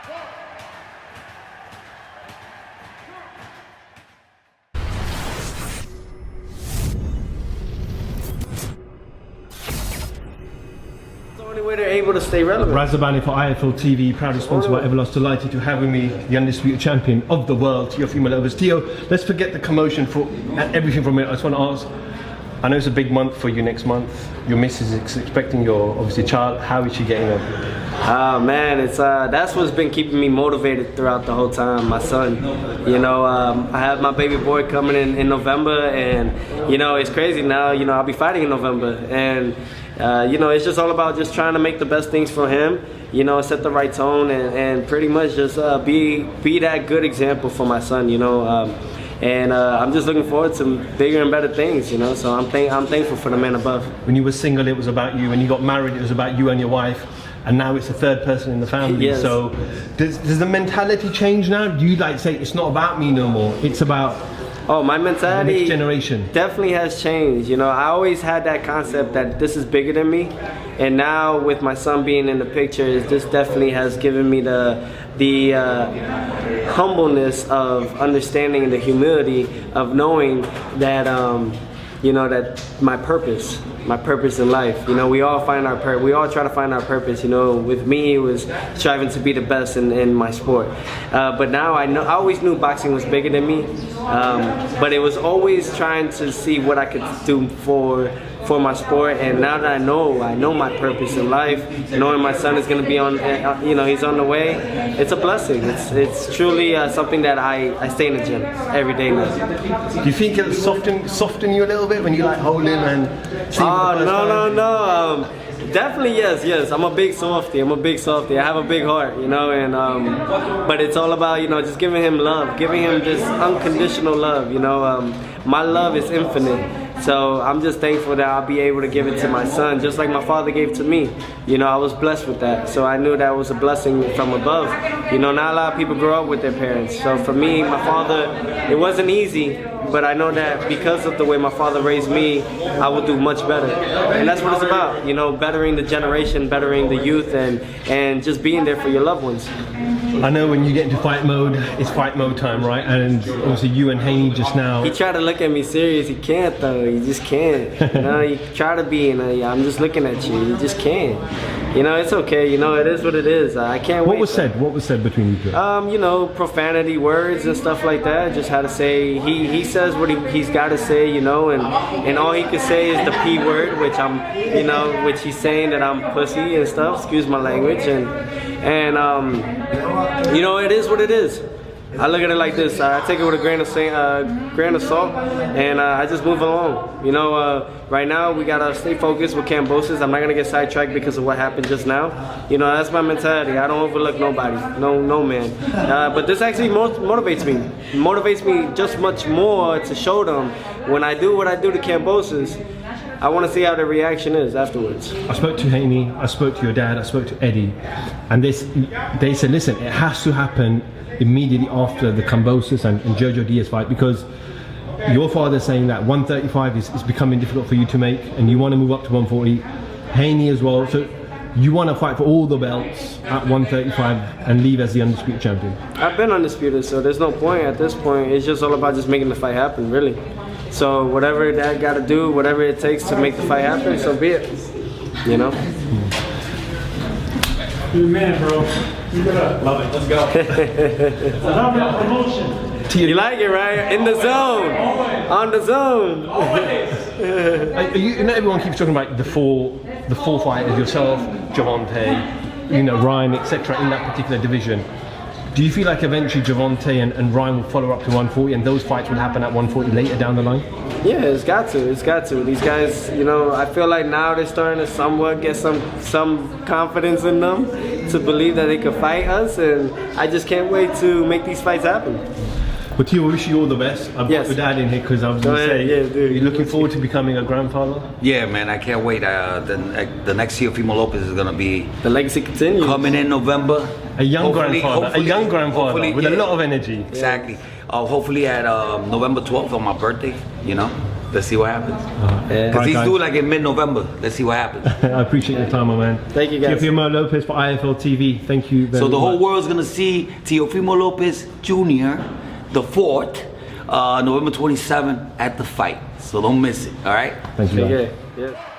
The only way they're able to stay relevant. Razabani for IFL TV, proudly sponsored by Everlast. Delighted to having me, the undisputed champion of the world, TEOFIMO LOPEZ. Teo, let's forget the commotion for everything from it. I just want to ask, I know it's a big month for you next month. Your missus is expecting your, obviously, child. How is she getting on? Oh man, it's that's what's been keeping me motivated throughout the whole time. My son, you know, I have my baby boy coming in November, and you know, it's crazy now. You know, I'll be fighting in November, and you know, it's just all about just trying to make the best things for him. You know, set the right tone, and pretty much just be that good example for my son. You know. I'm just looking forward to bigger and better things, you know. So I'm thankful for the man above. When you were single, it was about you. When you got married, it was about you and your wife. And now it's a third person in the family. Yes. So does the mentality change now? Do you like say it's not about me no more? It's about my mentality. The next generation definitely has changed. You know, I always had that concept that this is bigger than me, and now with my son being in the picture, this definitely has given me the humbleness of understanding and the humility of knowing that you know, that my purpose in life. You know, we all try to find our purpose. You know, with me it was striving to be the best in my sport. But now I always knew boxing was bigger than me. But it was always trying to see what I could do for my sport. And now that I know my purpose in life, knowing my son is going to be on, you know, he's on the way, it's a blessing. It's truly something that I stay in the gym every day now. Do you think it'll soften you a little bit when you like hold him and see? No. Definitely yes. I'm a big softy. I have a big heart, you know, and but it's all about, you know, just giving him love, giving him this unconditional love. You know, my love is infinite. So I'm just thankful that I'll be able to give it to my son, just like my father gave to me. You know, I was blessed with that. So I knew that was a blessing from above. You know, not a lot of people grow up with their parents. So for me, my father, it wasn't easy, but I know that because of the way my father raised me, I will do much better. And that's what it's about, you know, bettering the generation, bettering the youth, and just being there for your loved ones. I know when you get into fight mode, it's fight mode time, right? And obviously you and Haney just now. He tried to look at me serious. He can't though. He just can't. You know, you try to be, and I'm just looking at you. You just can't. You know, it's okay. You know, it is what it is. I can't wait. What was said between you two? You know, profanity words and stuff like that. Just how to say. He says what he's got to say. You know, and all he can say is the P word, which you know, which he's saying that I'm pussy and stuff. Excuse my language. And you know, it is what it is. I look at it like this. I take it with a grain of salt, and I just move along. You know, right now we gotta stay focused with Cambosis. I'm not gonna get sidetracked because of what happened just now. You know, that's my mentality. I don't overlook nobody, no man. But this actually motivates me. It motivates me just much more to show them when I do what I do to Cambosis. I want to see how the reaction is afterwards. I spoke to Haney, I spoke to your dad, I spoke to Eddie, and they said, listen, it has to happen immediately after the Cambosis and Jojo Diaz fight, because your father's saying that 135 is becoming difficult for you to make, and you want to move up to 140. Haney as well, so you want to fight for all the belts at 135 and leave as the undisputed champion. I've been undisputed, so there's no point at this point. It's just all about just making the fight happen, really. So whatever Dad got to do, whatever it takes to make the fight happen, so be it. You know? You're a man, bro. Keep it up. Love it. Let's go. Love your promotion. You like it, right? In the zone. Always. On the zone. Always. Not everyone keeps talking about the four fighters, yourself, Javante, you know, Ryan, etc. in that particular division. Do you feel like eventually Javante and Ryan will follow up to 140 and those fights will happen at 140 later down the line? Yeah, it's got to. These guys, you know, I feel like now they're starting to somewhat get some confidence in them to believe that they could fight us, and I just can't wait to make these fights happen. Well, Teo, I wish you all the best. I've got your dad in here because I was going to say, you're looking forward to becoming a grandfather? Yeah, man, I can't wait. The next TEOFIMO Lopez is going to be... The legacy continues. Coming in November. A young grandfather with a lot of energy. Exactly. Hopefully at November 12th on my birthday, you know. Let's see what happens. Yeah. Because he's guys. due like in mid-November. Let's see what happens. I appreciate your time, my man. Thank you, guys. Teofimo Lopez for IFL TV. Thank you very So the much. whole world's gonna see Teofimo Lopez Jr. the 4th, November 27th at the fight. So don't miss it. All right. Thank you. Okay. Yeah.